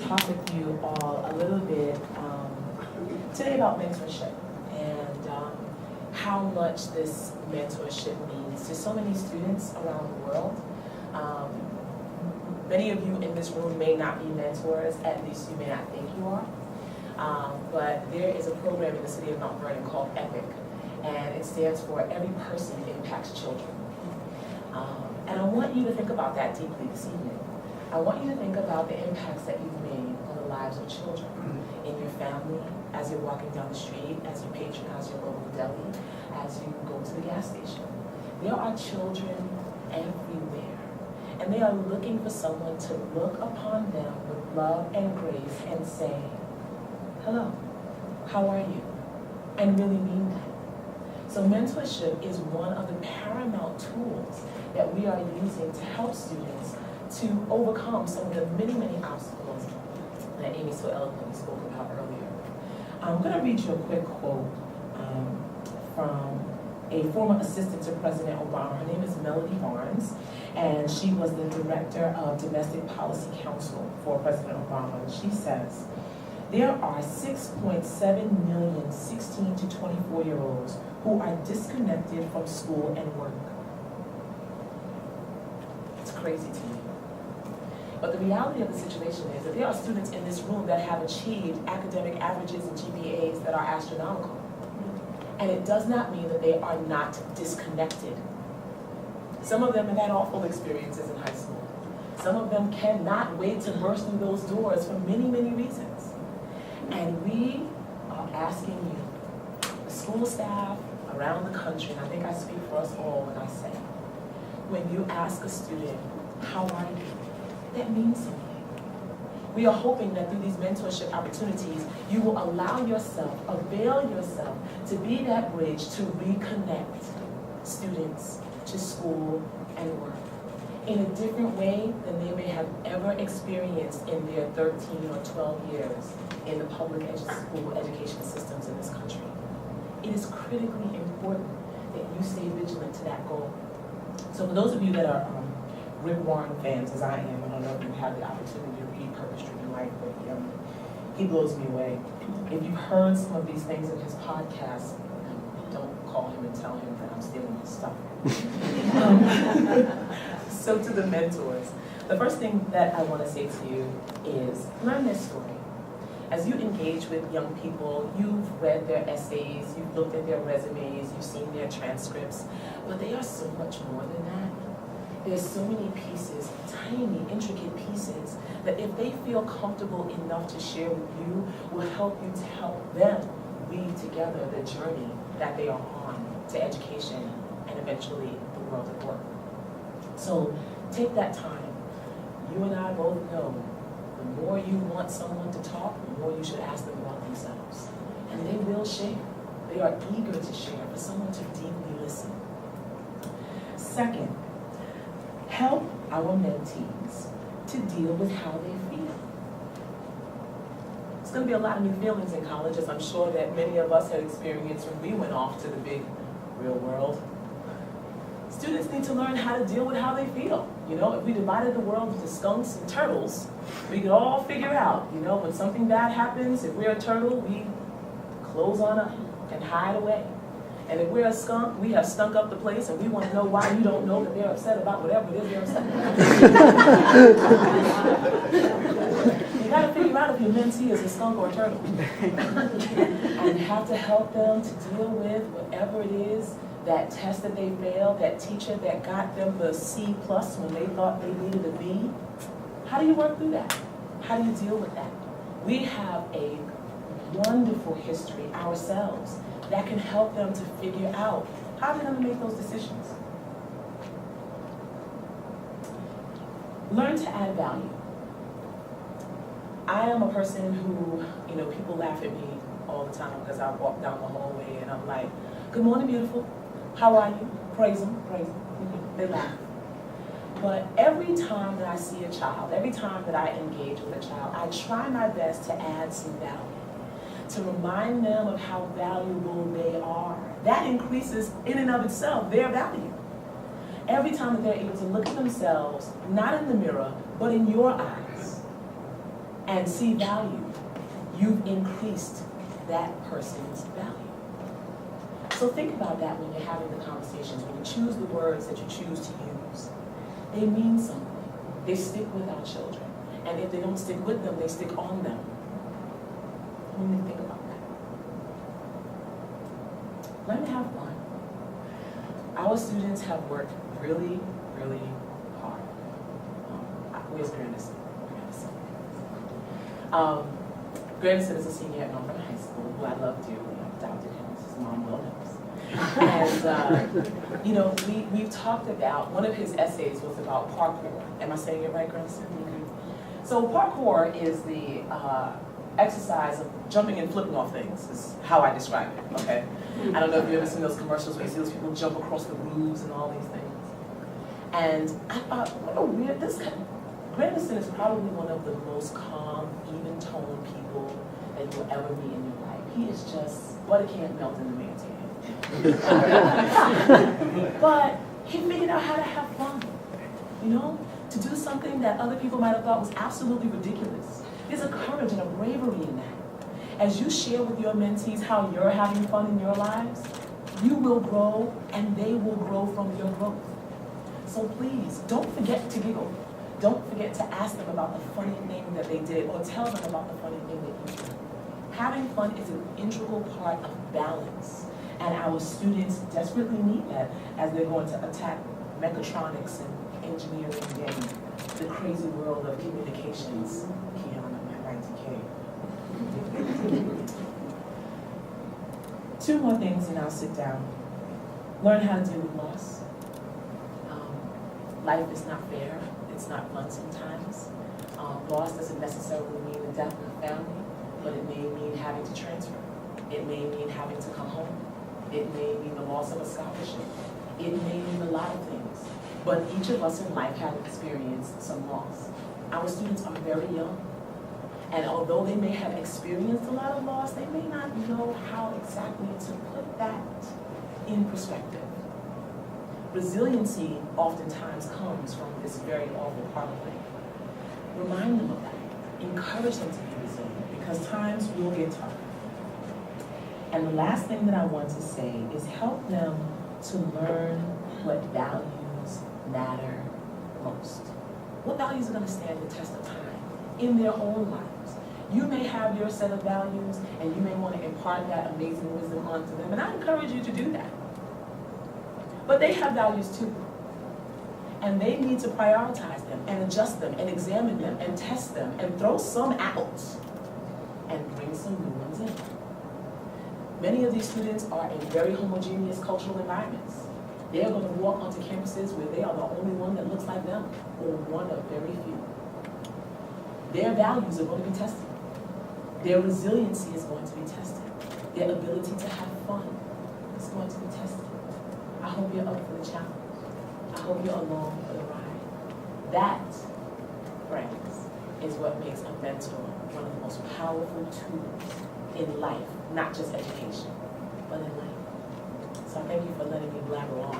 Talk with you all a little bit today about mentorship and how much this mentorship means to so many students around the world. Many of you in this room may not be mentors, at least you may not think you are. But there is a program in the city of Mount Vernon called EPIC, and it stands for Every Person Impacts Children. And I want you to think about that deeply this evening. I want you to think about the impacts that you've made on the lives of children, in your family, as you're walking down the street, as you patronize your local deli, as you go to the gas station. There are children everywhere, and they are looking for someone to look upon them with love and grace and say, hello, how are you? And really mean that. So mentorship is one of the paramount tools that we are using to help students to overcome some of the many, many obstacles that Amy so eloquently spoke about earlier. I'm going to read you a quick quote from a former assistant to President Obama. Her name is Melody Barnes, and she was the director of Domestic Policy Council for President Obama. And she says, there are 6.7 million 16 to 24-year-olds who are disconnected from school and work. It's crazy to me. But the reality of the situation is that there are students in this room that have achieved academic averages and GPAs that are astronomical. And it does not mean that they are not disconnected. Some of them have had awful experiences in high school. Some of them cannot wait to burst through those doors for many, many reasons. And we are asking you, the school staff around the country, and I think I speak for us all when I say, when you ask a student, how are you? That means something. We are hoping that through these mentorship opportunities, you will allow yourself, avail yourself to be that bridge to reconnect students to school and work in a different way than they may have ever experienced in their 13 or 12 years in the public school education systems in this country. It is critically important that you stay vigilant to that goal. So for those of you that are Rick Warren fans, as I am, I don't know if you have the opportunity to read Purpose-Driven Life, but he blows me away. If you've heard some of these things in his podcast, don't call him and tell him that I'm stealing his stuff. So to the mentors, the first thing that I want to say to you is learn their story. As you engage with young people, you've read their essays, you've looked at their resumes, you've seen their transcripts, but they are so much more than that. There's so many pieces, tiny, intricate pieces, that if they feel comfortable enough to share with you, will help you to help them weave together the journey that they are on to education and eventually the world of work. So take that time. You and I both know the more you want someone to talk, the more you should ask them about themselves. And they will share. They are eager to share for someone to deeply listen. Second, help our mentees to deal with how they feel. There's going to be a lot of new feelings in college, as I'm sure that many of us had experienced when we went off to the big real world. Students need to learn how to deal with how they feel. You know, if we divided the world into skunks and turtles, we could all figure out, you know, when something bad happens, if we're a turtle, we close on up and hide away. And if we're a skunk, we have stunk up the place, and we want to know why you don't know that they're upset about whatever it is they're upset about. You got to figure out if your mentee is a skunk or a turtle. And you have to help them to deal with whatever it is, that test that they failed, that teacher that got them the C+ when they thought they needed a B. How do you work through that? How do you deal with that? We have a wonderful history ourselves that can help them to figure out how they're going to make those decisions. Learn to add value. I am a person who, you know, people laugh at me all the time because I walk down the hallway and I'm like, good morning, beautiful. How are you? Praise them, praise them. They laugh. But every time that I see a child, every time that I engage with a child, I try my best to add some value, to remind them of how valuable they are. That increases in and of itself their value. Every time that they're able to look at themselves, not in the mirror, but in your eyes, and see value, you've increased that person's value. So think about that when you're having the conversations, when you choose the words that you choose to use. They mean something. They stick with our children. And if they don't stick with them, they stick on them. Only think about that. Learn to have fun. Our students have worked really, really hard. Where's Grandison? Grandison is a senior at Northern High School, who I love dearly. I adopted him. His mom well knows. And, you know, we've talked about, one of his essays was about parkour. Am I saying it right, Grandison? Mm-hmm. So parkour is the exercise of jumping and flipping off things, is how I describe it, okay? I don't know if you've ever seen those commercials where you see those people jump across the roofs and all these things. And I thought, what a weird, Grandison is probably one of the most calm, even-toned people that you'll ever meet in your life. He is just, butter can't melt in the man's hand. But he figured out how to have fun, you know? To do something that other people might have thought was absolutely ridiculous. There's a courage and a bravery in that. As you share with your mentees how you're having fun in your lives, you will grow and they will grow from your growth. So please, don't forget to giggle. Don't forget to ask them about the funny thing that they did or tell them about the funny thing that you did. Having fun is an integral part of balance. And our students desperately need that as they're going to attack mechatronics and engineering and the crazy world of communications. Kiana, my 90K. Two more things and I'll sit down. Learn how to deal with loss. Life is not fair. It's not fun sometimes. Loss doesn't necessarily mean the death of a family, but it may mean having to transfer. It may mean having to come home. It may mean the loss of a scholarship. It may mean a lot of things. But each of us in life have experienced some loss. Our students are very young. And although they may have experienced a lot of loss, they may not know how exactly to put that in perspective. Resiliency oftentimes comes from this very awful part of life. Remind them of that. Encourage them to be resilient because times will get tough. And the last thing that I want to say is help them to learn what values matter most. What values are going to stand the test of time in their own lives? You may have your set of values and you may want to impart that amazing wisdom onto them, and I encourage you to do that. But they have values too. And they need to prioritize them and adjust them and examine them and test them and throw some out and bring some new ones in. Many of these students are in very homogeneous cultural environments. They are going to walk onto campuses where they are the only one that looks like them, or one of very few. Their values are going to be tested. Their resiliency is going to be tested. Their ability to have fun is going to be tested. I hope you're up for the challenge. I hope you're along for the ride. That, friends, is what makes a mentor one of the most powerful tools in life, not just education, but in life. So thank you for letting me blabber on.